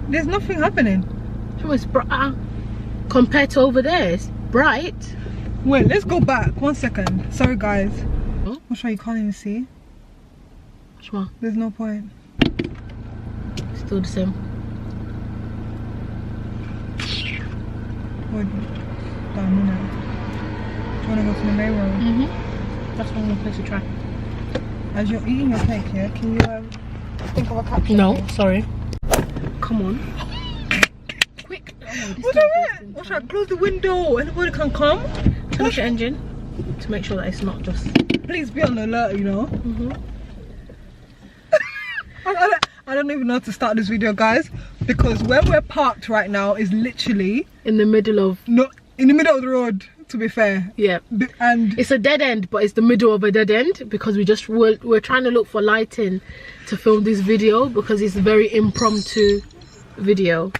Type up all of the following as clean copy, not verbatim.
There's nothing happening. So it's bright compared to over there. It's bright. Wait, let's go back. 1 second. Sorry, guys. Huh? I'm sure you can't even see. Shma, There's no point. still the same. Hold down a minute. Do you want to go to the main room? That's one more place to try. As you're eating your cake here, can you think of a caption? No, please? sorry. Come on. Quick. Oh, What is it? What should I close the window? Anybody can come? Turn off your engine to make sure that it's not just. Please be on alert, you know. I don't even know how to start this video, guys, because where we're parked right now is literally In the middle of. in the middle of the road, to be fair. Yeah. And It's a dead end, but it's the middle of a dead end because we're trying to look for lighting to film this video because it's a very impromptu video.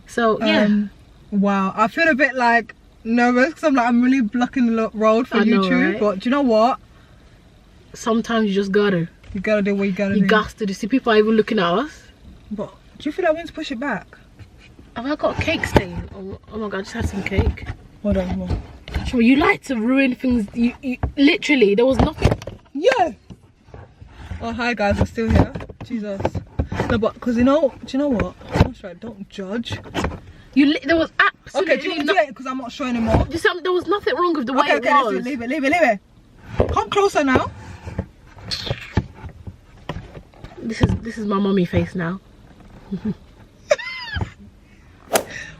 So yeah. Wow, I feel a bit like nervous because I'm really blocking the road for YouTube. Right? But do you know what? Sometimes you just gotta. You gotta do what you gotta do. You got to see people are even looking at us. But do you feel like we need to push it back? Have I got a cake stain? Oh my god, I just had some cake. Hold on, hold on. Sure, you like to ruin things. You literally, there was nothing. Yeah. Oh hi guys, we're still here. Jesus. No, but because do you know what? That's right. Don't judge. There was absolutely. Okay, do you want to do it? Because I'm not sure anymore. There was nothing wrong with the way it was. Okay, leave it. Come closer now. This is my mummy face now.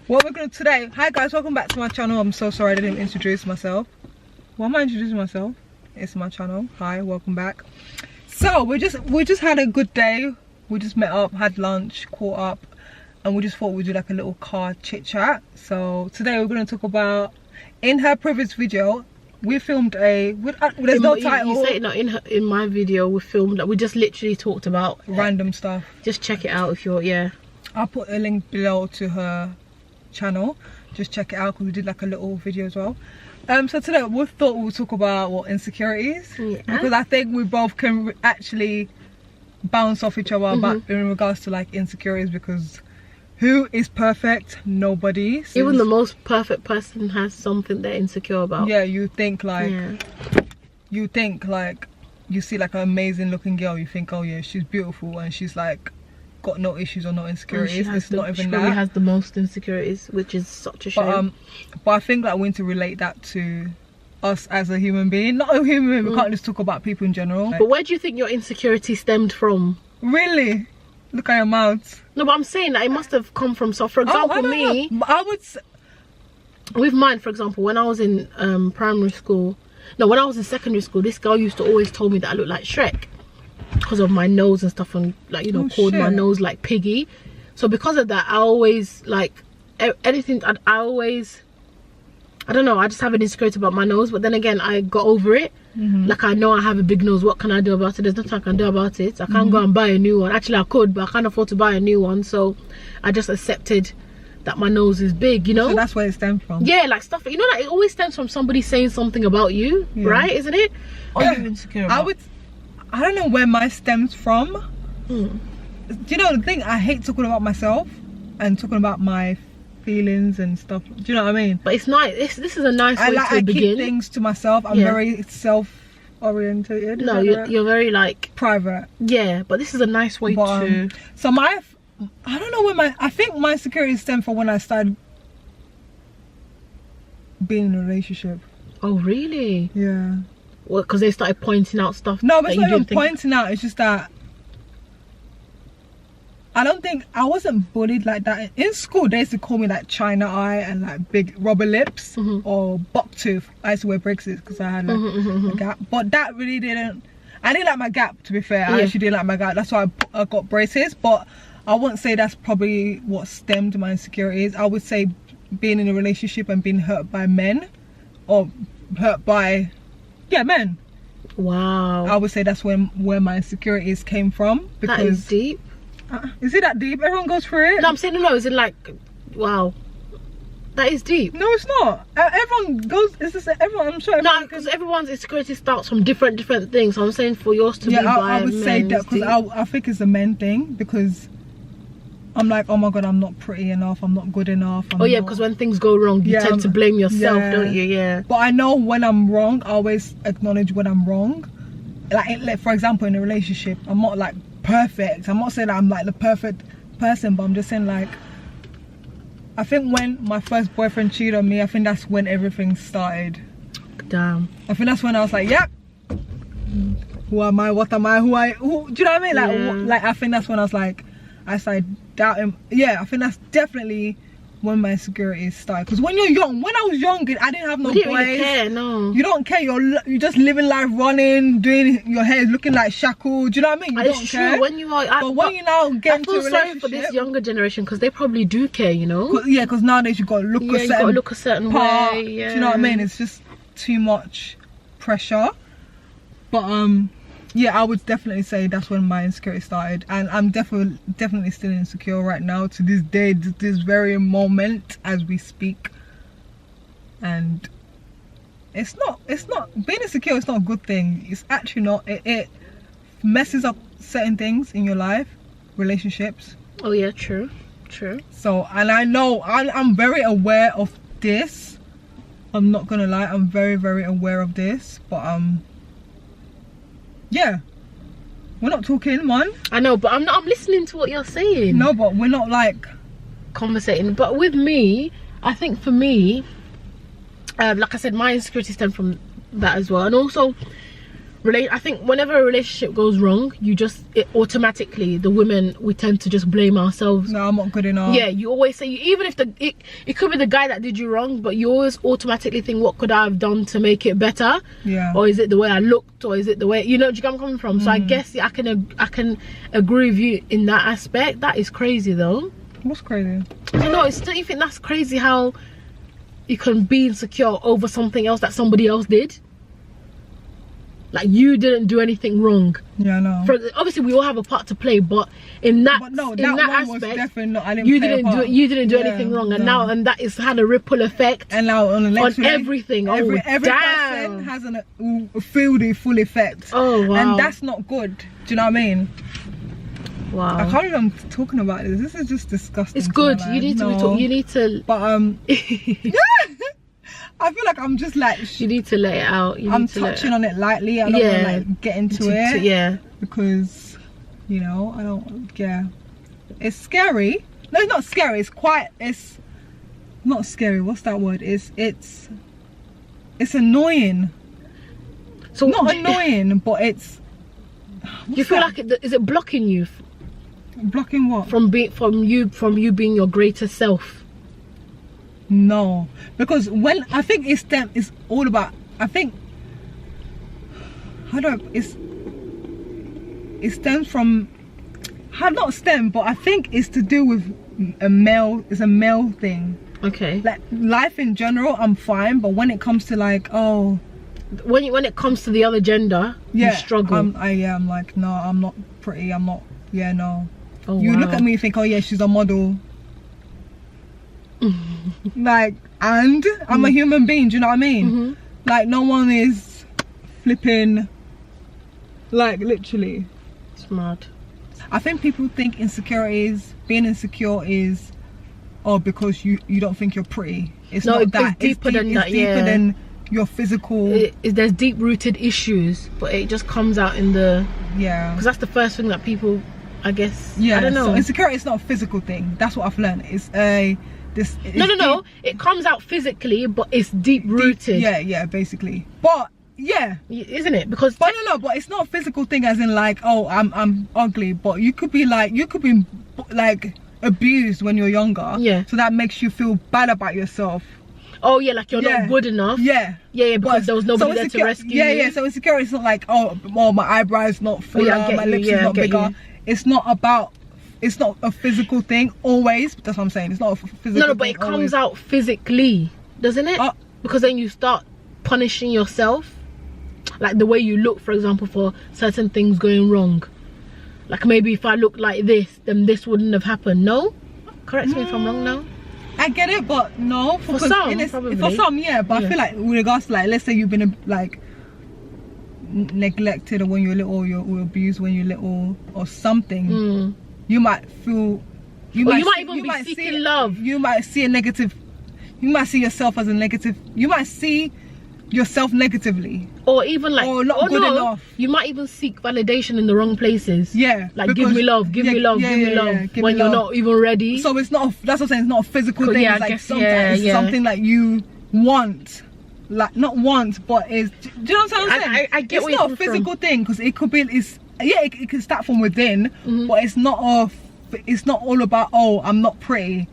What we're gonna today. Hi guys, welcome back to my channel. I'm so sorry I didn't introduce myself. Why am I introducing myself? It's my channel. Hi, welcome back. So we just had a good day. We just met up, had lunch, caught up, and we just thought we'd do like a little car chit chat. So today we're gonna talk about, in her previous video, we filmed there's no title. You say it, no, in my video we filmed, we just literally talked about random stuff. Just check it out if you're, yeah. I'll put a link below to her channel. Just check it out because we did like a little video as well. So today we thought we'll talk about insecurities. Yeah. Because I think we both can actually bounce off each other about in regards to like insecurities, because who is perfect? Nobody. Even the most perfect person has something they're insecure about. Yeah, you think like you see like an amazing looking girl, you think, oh yeah, she's beautiful and she's like got no issues or no insecurities. It's not even that. She probably has the most insecurities, which is such a shame. But I think that we need to relate that to us as a human being. Not a human being, we can't just talk about people in general. But where do you think your insecurity stemmed from? Really? Look at your mouth. No, but I'm saying that it must have come from, so for example, me, I would with mine, for example, when I was in primary school, no, when I was in secondary school, this girl used to always tell me that I looked like Shrek because of my nose and stuff, and like, you know, called my nose like Piggy. So because of that, I always like anything. I don't know, I just have an insecurity about my nose. But then again, I got over it. Like, I know I have a big nose. What can I do about it? There's nothing I can do about it. I can't go and buy a new one. Actually I could, but I can't afford to buy a new one. So I just accepted that my nose is big, you know. So that's where it stems from. Yeah, like stuff, you know, like it always stems from somebody saying something about you, right? Isn't it? Or are you insecure about? I don't know where mine stems from. Do you know the thing? I hate talking about myself and talking about my feelings and stuff. Do you know what I mean? But it's nice. This is a nice way to begin. I keep things to myself. I'm very self-orientated. No, you're very like private. Yeah, but this is a nice way to. So I don't know where I think my insecurity stemmed from when I started being in a relationship. Oh really? Yeah. Well, because they started pointing out stuff. No, but it's not even pointing out. It's just that I don't think I wasn't bullied like that. In school, they used to call me like China Eye and like big rubber lips or buck tooth. I used to wear braces because I had like a gap. But that really didn't. I didn't like my gap, to be fair. I actually didn't like my gap. That's why I got braces. But I wouldn't say that's probably what stemmed my insecurities. I would say being in a relationship and being hurt by men, or hurt by men. Wow. I would say that's where my insecurities came from. Because that is deep. Is it that deep? Everyone goes through it. No, I'm saying no. Is it like, wow, that is deep? No, it's not. Everyone goes. It's just everyone. I'm sure. No, because everyone's insecurity starts from different things. So I'm saying for yours to be by I would say that because I think it's a men thing, because I'm like, oh my god, I'm not pretty enough, I'm not good enough. Because when things go wrong, you tend to blame yourself, don't you? Yeah. But I know when I'm wrong, I always acknowledge when I'm wrong. Like for example, in a relationship, I'm not like perfect. I'm not saying that I'm like the perfect person, but I'm just saying like, I think when my first boyfriend cheated on me, I think that's when everything started. Damn. I think that's when I was like, yep. Who am I? What am I? Who do you know what I mean? Like I think that's when I was like, I started doubting. Yeah, I think that's definitely when my insecurities started. Because when you're young, when I was young, I didn't have no boys. You didn't really care, no. You don't care. You're just living life, running, doing your hair looking like shackle. Do you know what I mean? You don't care. When you are, but when you now get into a relationship, sorry for this younger generation because they probably do care, you know. Because nowadays you got to look a certain way. Yeah. Do you know what I mean? It's just too much pressure. But yeah, I would definitely say that's when my insecurity started, and I'm definitely still insecure right now to this day, this very moment as we speak. And it's not being insecure. It's not a good thing. It's actually not. It messes up certain things in your life, relationships. Oh yeah, true. So, and I know I'm very aware of this. I'm not gonna lie, I'm very aware of this, but yeah, we're not talking, man. I know, but I'm listening to what you're saying. No, but we're not like conversating. But with me, I think for me, like I said, my insecurity stemmed from that as well. And also I think whenever a relationship goes wrong, automatically, the women, we tend to just blame ourselves. No, I'm not good enough. Yeah, you always say, even if it could be the guy that did you wrong, but you always automatically think, what could I have done to make it better? Yeah. Or is it the way I looked, or is it the way, you know, do you get where I'm coming from? So I guess I can agree with you in that aspect. That is crazy though. What's crazy? I don't know, don't you think that's crazy how you can be insecure over something else that somebody else did? Like, you didn't do anything wrong. Yeah, I know. Obviously, we all have a part to play, but in that aspect, was definitely not, you didn't do anything wrong, and now that it's had a ripple effect. And now on the next everything. Every person has a full effect. Oh wow. And that's not good. Do you know what I mean? Wow. I can't even talking about this. This is just disgusting. It's good. You need to. You need to. But I feel like I'm just like, you need to let it out. I'm touching on it lightly. I don't want to like get into it. Yeah. Because, you know, I don't. Yeah. It's scary. No, it's not scary. It's not scary. What's that word? It's annoying. So not annoying, but it's. You feel like is it blocking you? Blocking what? From you being your greater self. No, because when I think it's all about, I think, it stems from, not stem, but I think it's to do with a male thing. Okay. Like life in general, I'm fine, but when it comes to like, oh, when it comes to the other gender, you struggle. I'm like, no, I'm not pretty, I'm not, yeah, no. Oh, you look at me and think, oh yeah, she's a model. Like, and I'm a human being, do you know what I mean? Like, no one is flipping, like, literally. It's mad. I think people think being insecure is, oh, because you don't think you're pretty. It's not that. It's deeper than that. It's deeper than your physical. There's deep rooted issues, but it just comes out in the, because that's the first thing that people, I guess, I don't know. So insecurity is not a physical thing. That's what I've learned. It's no, it comes out physically, but it's deep rooted. Yeah, basically. But yeah, isn't it? Because but but it's not a physical thing, as in like, oh, I'm ugly. But you could be like abused when you're younger. Yeah. So that makes you feel bad about yourself. Oh yeah, like you're not good enough. Yeah. Because there was nobody there to rescue you. Yeah. So insecurity is not like, oh, my eyebrows not fuller, my lips is not bigger. It's not about. It's not a physical thing always. That's what I'm saying. It's not a physical thing. No, but it comes out physically, doesn't it? Because then you start punishing yourself. Like the way you look, for example, for certain things going wrong. Like maybe if I look like this, then this wouldn't have happened. No? Correct me if I'm wrong now. I get it, but no. For some, probably. For some, yeah. But I feel like with regards to, like, let's say you've been like neglected, or when you're little, or you're abused when you're little, or something. You might feel you might even be seeking love. You might see a negative. You might see yourself as a negative. You might see yourself negatively, or even like, or not good enough. You might even seek validation in the wrong places. Yeah, like give me love, give me love, give me love, when you're not even ready. So it's not. That's what I'm saying. It's not a physical thing. Yeah, it's like sometimes it's something that you want, like not want, but is. Do you know what I'm saying? I get it's not a physical thing, because it could be. It can start from within, but it's not it's not all about, oh, I'm not pretty.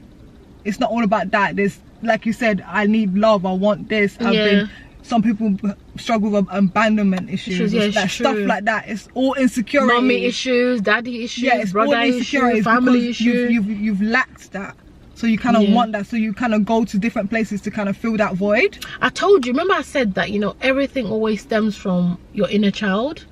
It's not all about that. There's, like you said, I need love. I want this. Some people struggle with abandonment issues, stuff like that. It's all insecurity. Mommy issues, daddy issues, brother issues, family issues. You've lacked that, so you kind of want that. So you kind of go to different places to kind of fill that void. I told you. Remember, I said that, you know, everything always stems from your inner child.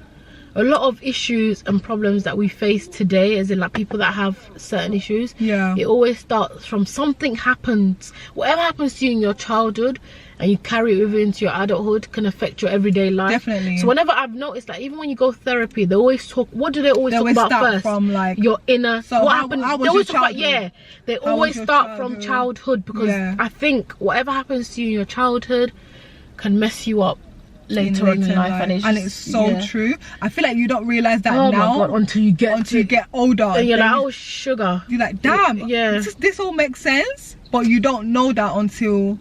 A lot of issues and problems that we face today, as in like people that have certain issues, it always starts from something happens. Whatever happens to you in your childhood and you carry it with you into your adulthood can affect your everyday life. Definitely. So whenever I've noticed, like even when you go therapy, they always talk, what do they always talk about first? From like your inner, so what how, happened. How they always talk about, they how always start from childhood, because I think whatever happens to you in your childhood can mess you up later on in life, and it's so true. I feel like you don't realize that now. My God, until you get older, and you're like, oh sugar. You're like, damn, this all makes sense, but you don't know that until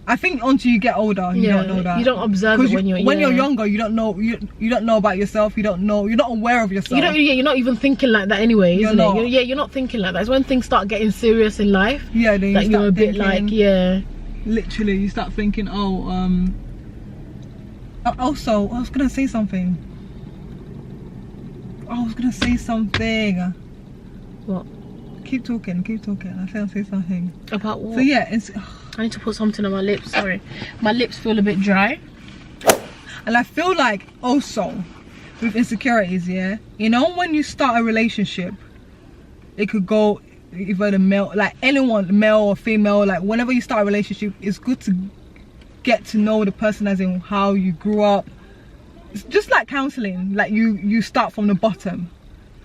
you get older. You don't know that. You don't observe it when you're younger. You don't know. You don't know about yourself. You don't know. You're not aware of yourself. You're not even thinking like that anyway, isn't it? You're not thinking like that. It's when things start getting serious in life. Yeah, then that you're a bit like, literally, you start thinking, oh, also, I was gonna say something. What? Keep talking. I think I'll say something. About what? So yeah, I need to put something on my lips. Sorry, my lips feel a bit dry. And I feel like also with insecurities, you know, when you start a relationship, it could go either the male, like anyone, male or female, like whenever you start a relationship, it's good to get to know the person, as in how you grew up. It's just like counseling, like you start from the bottom.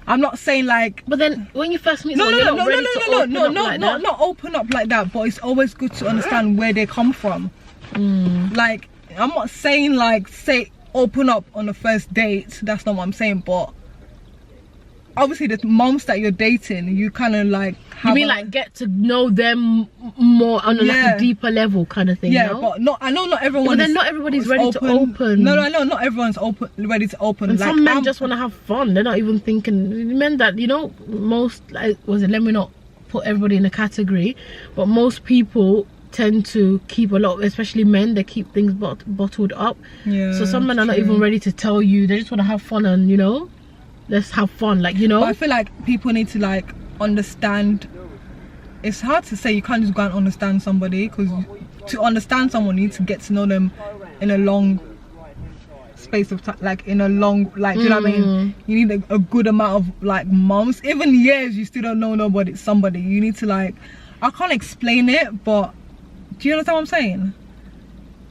I'm not saying like, but then when you first meet someone, you're not ready to open up like that. Not open up like that, but it's always good to understand where they come from. Like, I'm not saying like say open up on the first date, that's not what I'm saying, but obviously the moms that you're dating, you kind of like you mean like get to know them more on like a deeper level kind of thing. But I know not everyone, but then not everybody's ready to open. No, I know not everyone's ready to open. And like, some men just want to have fun. They're not even thinking. Men that, you know, most, like, let me not put everybody in a category, but most people tend to keep a lot, especially men, they keep things bottled up. So some men are not even ready to tell you. They just want to have fun, and, you know, let's have fun, like, you know. But I feel like people need to like understand. It's hard to say, you can't just go and understand somebody, because to understand someone you need to get to know them in a long space of time, like in a long, like, do you know what I mean? You need a good amount of like months, even years. You still don't know somebody. You need to, like, I can't explain it, but do you understand what I'm saying?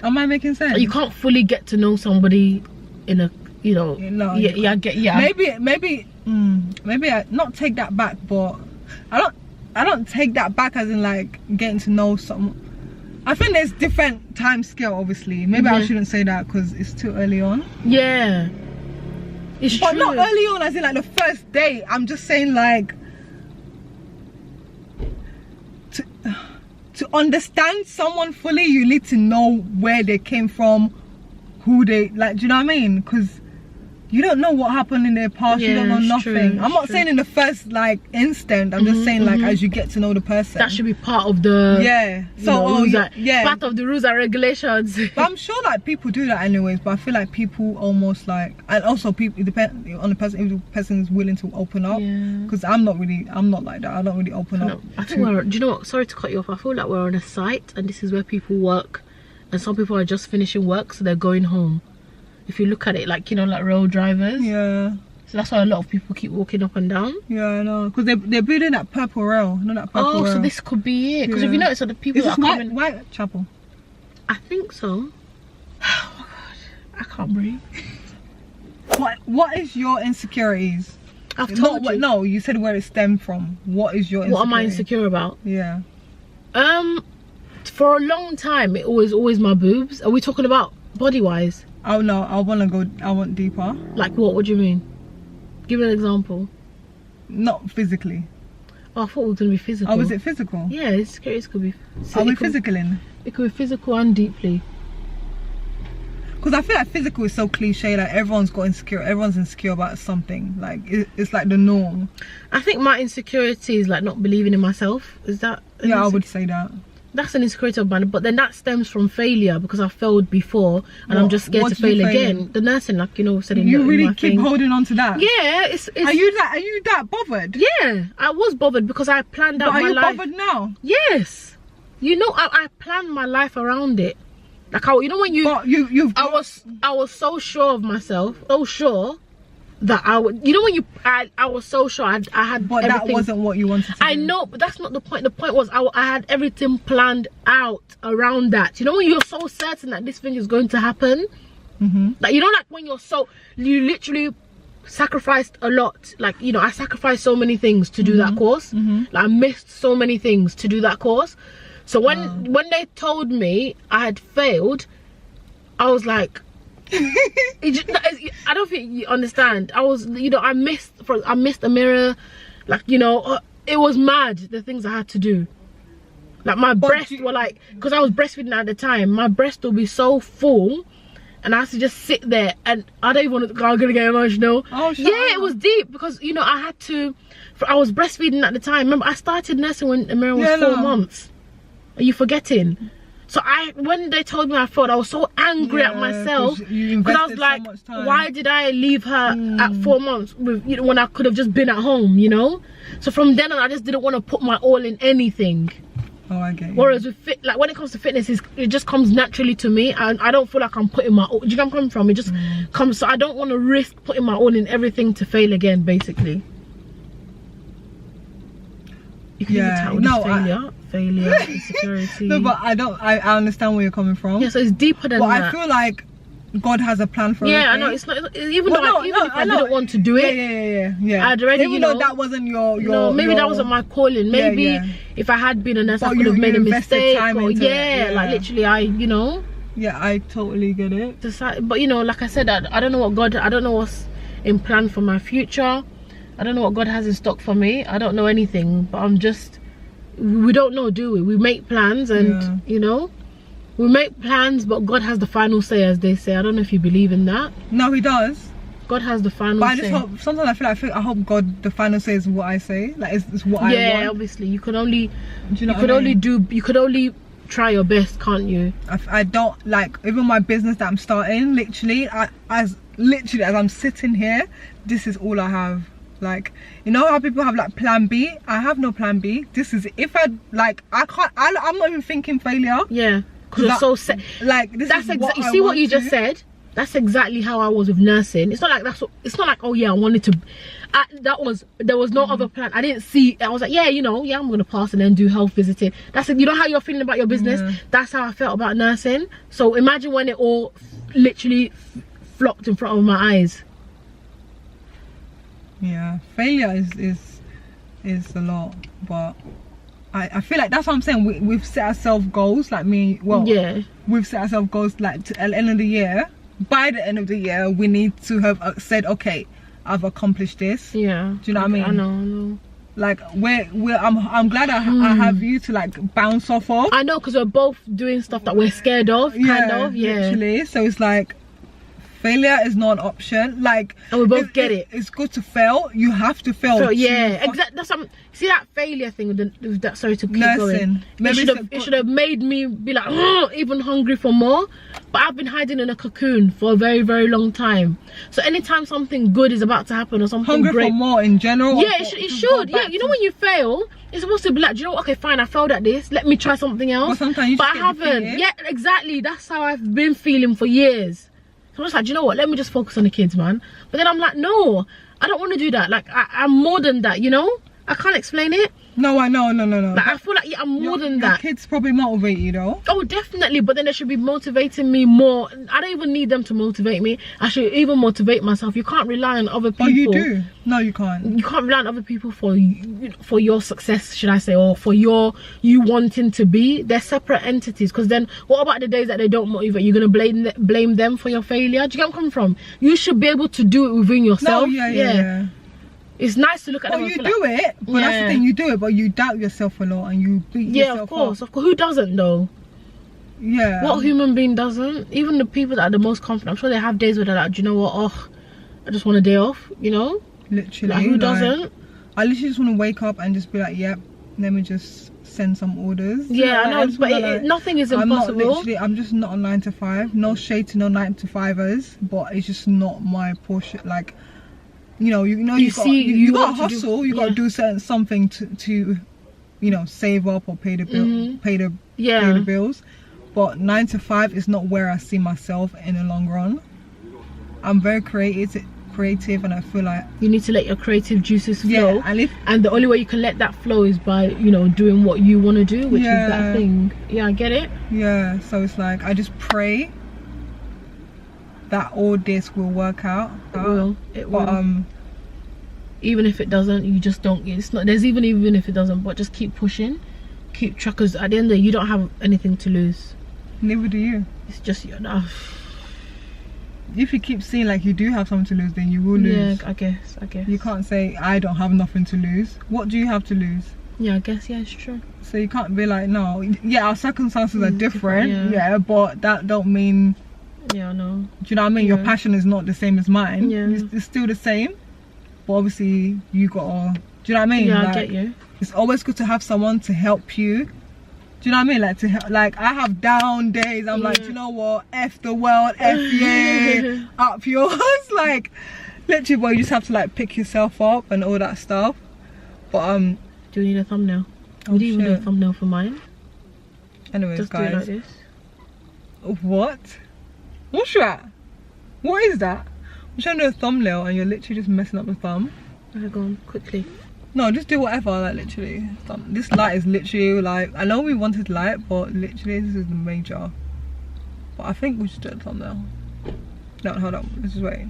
Am I making sense? You can't fully get to know somebody in a, you know, maybe I not take that back, but I don't take that back as in like getting to know someone. I think there's different time scale, obviously. Maybe I shouldn't say that because it's too early on. It's but true. Not early on as in like the first date. I'm just saying, like, to understand someone fully, you need to know where they came from, who they, like, do you know what I mean? Because you don't know what happened in their past. You don't know nothing. I'm not saying in the first like instant. I'm just saying like as you get to know the person. That should be part of the part of the rules and regulations. But I'm sure like people do that anyways. But I feel like people almost like, and also people, it depends on the person, if the person is willing to open up. Because I'm not like that. I don't really open up. I think do you know what? Sorry to cut you off. I feel like we're on a site and this is where people work, and some people are just finishing work, so they're going home. If you look at it, like, you know, like road drivers. So that's why a lot of people keep walking up and down. I know. Because they're building that purple rail. You know, that purple rail. So this could be it. Because if you notice, so the people that are coming... Whitechapel? I think so. Oh my God. I can't breathe. What is your insecurities? I've told you. No, you said where it stemmed from. What is your What am I insecure about? Yeah. For a long time, it was always my boobs. Are we talking about body-wise? Oh no, I want deeper. Like what? What do you mean? Give me an example. Not physically. Oh, I thought we were going to be physical. Oh, was it physical? Yeah, insecurities could be. Are we physical in? It could be physical and deeply. Because I feel like physical is so cliche. Like everyone's insecure about something. Like it's like the norm. I think my insecurity is like not believing in myself. Is that? Yeah, I would say that. That's an insecurity of mine, but then that stems from failure because I failed before and I'm just scared to fail again. The nursing, like, you know, said in you really my keep thing. holding on to that. Yeah, it's Are you that bothered? Yeah, I was bothered because I planned out my life. Are you bothered now? Yes, you know, I planned my life around it. Like you know when you, but I was so sure of myself, so sure that I would. You know when I was so sure I had. But everything. That wasn't what you wanted to do. I know, but that's not the point. The point was I had everything planned out around that. You know when you're so certain that this thing is going to happen. Like, you know, like when you literally sacrificed a lot. Like, you know, I sacrificed so many things to do that course. Like, I missed so many things to do that course. So when they told me I had failed, I was like, I don't think you understand. I was, you know, I missed a mirror. Like, you know, it was mad, the things I had to do. Like my breasts were like, because I was breastfeeding at the time, my breast would be so full and I had to just sit there, and I don't even want to, I'm gonna get emotional. Oh, yeah, it was deep because, you know, I was breastfeeding at the time. Remember, I started nursing when Amira was 4 months. Are you forgetting? So when they told me I failed, I was so angry at myself because I was like, why did I leave her at 4 months with, you know, when I could have just been at home, you know? So from then on, I just didn't want to put my all in anything. Oh, I get you. Whereas with like when it comes to fitness, it just comes naturally to me. I don't feel like I'm putting my all. Do you know where I'm coming from? It just comes. So I don't want to risk putting my all in everything to fail again, basically. You can even tell failure, insecurity. No, but I understand where you're coming from. Yeah, so it's deeper than that. I feel like God has a plan for everything. Yeah, I know. It's not even though if I didn't want to do it. Yeah. I'd already, even though that wasn't your maybe that wasn't my calling. Maybe if I had been a nurse, I could have made a mistake. Like literally, you know. Yeah, I totally get it. But you know, like I said, I don't know what I don't know what's in plan for my future. I don't know what God has in stock for me. I don't know anything, but we don't know, do we? We make plans and, you know, we make plans, but God has the final say, as they say. I don't know if you believe in that. No, he does. God has the final say. But I just hope, sometimes I hope God, the final say is what I say. Like, it's what I want. Yeah, obviously. You could only, you could only try your best, can't you? I don't, like, even my business that I'm starting, literally, as I'm sitting here, this is all I have. Like, you know how people have like plan B? I have no plan B. This is, if I like, I'm not even thinking failure. Yeah, because you're so set. Like, that's exactly, you see what you just said? That's exactly how I was with nursing. It's not like it's not like, oh yeah, I wanted to, there was no other plan. I didn't see, I was like, yeah, you know, yeah, I'm gonna pass and then do health visiting. That's it. You know how you're feeling about your business? That's how I felt about nursing. So imagine when it all literally flopped in front of my eyes. Yeah, failure is a lot, but I feel like that's what I'm saying. We've set ourselves goals, like me. Well, yeah, we've set ourselves goals like at the end of the year. By the end of the year, we need to have said, okay, I've accomplished this. Yeah, do you know what I mean? I know. Like I'm glad I have you to like bounce off of. I know, because we're both doing stuff that we're scared of, kind of. Yeah, literally. So it's like, failure is not an option. Like, and we both get it. It's good to fail. You have to fail. So, yeah, exactly. That's see that failure thing with that. Sorry to keep going. Maybe it should have made me be like even hungry for more. But I've been hiding in a cocoon for a very, very long time. So anytime something good is about to happen or something hungry great, for more in general. Yeah, it should. Yeah, you know when you fail, it's supposed to be like, do you know what? Okay, fine, I failed at this. Let me try something else. But sometimes I haven't. Yeah, exactly. That's how I've been feeling for years. I'm just like, do you know what, let me just focus on the kids, man. But then I'm like, no, I don't want to do that. Like, I'm more than that, you know? I can't explain it. No, I know, no. Like, I feel like, yeah, I'm more than that. Kids probably motivate you though. Oh, definitely, but then they should be motivating me more. I don't even need them to motivate me. I should even motivate myself. You can't rely on other people. Oh, you do? No, you can't. You can't rely on other people for your success, should I say, or for you wanting to be. They're separate entities. Because then, what about the days that they don't motivate? You're gonna blame them for your failure? Do you get where I'm coming from? You should be able to do it within yourself. No, yeah. It's nice to look at them. Oh, you do it, but that's the thing, you do it, but you doubt yourself a lot and you beat yourself of course. up. Who doesn't though? Yeah. What human being doesn't? Even the people that are the most confident, I'm sure they have days where they're like, do you know what? Oh, I just want a day off, you know? Literally. Like, who doesn't? I literally just want to wake up and just be like, yep, let me just send some orders. Yeah, I know, but nothing is impossible. I'm just not a 9 to 5. No shade to no 9 to 5ers, but it's just not my portion. Like, you got to hustle. You got to do something to save up or pay the bill, pay the bills. But 9 to 5 is not where I see myself in the long run. I'm very creative, and I feel like you need to let your creative juices flow. Yeah, and the only way you can let that flow is by doing what you want to do, which is that thing. Yeah, I get it. Yeah, so it's like I just pray that all this will work out. It will. Even if it doesn't, you just don't. It's not. There's even if it doesn't, but just keep pushing, keep trying. Because at the end of the day, you don't have anything to lose. Neither do you. It's just enough. If you keep seeing like you do have something to lose, then you will lose. Yeah, I guess. You can't say I don't have nothing to lose. What do you have to lose? Yeah, I guess. Yeah, it's true. So you can't be like, no. Yeah, our circumstances are different. Yeah, but that don't mean. Yeah, I know. Do you know what I mean? Your passion is not the same as mine. Yeah. It's still the same. But obviously, you gotta. Do you know what I mean? Yeah, like, I get you. It's always good to have someone to help you. Do you know what I mean? Like I have down days. I'm like, do you know what? F the world, F yeah, up yours. Like, literally, boy, you just have to like pick yourself up and all that stuff. But do you need a thumbnail? We didn't even do a thumbnail for mine. Anyways, just guys. do it like this. What? What's that? What is that? I'm trying to do a thumbnail and you're literally just messing up the thumb. Okay, go on, quickly. No, just do whatever, like literally. This light is literally like, I know we wanted light, but literally this is the major. But I think we should do a thumbnail. No, hold on, let's just wait.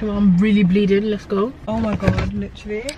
I'm really bleeding, let's go. Oh my god, literally.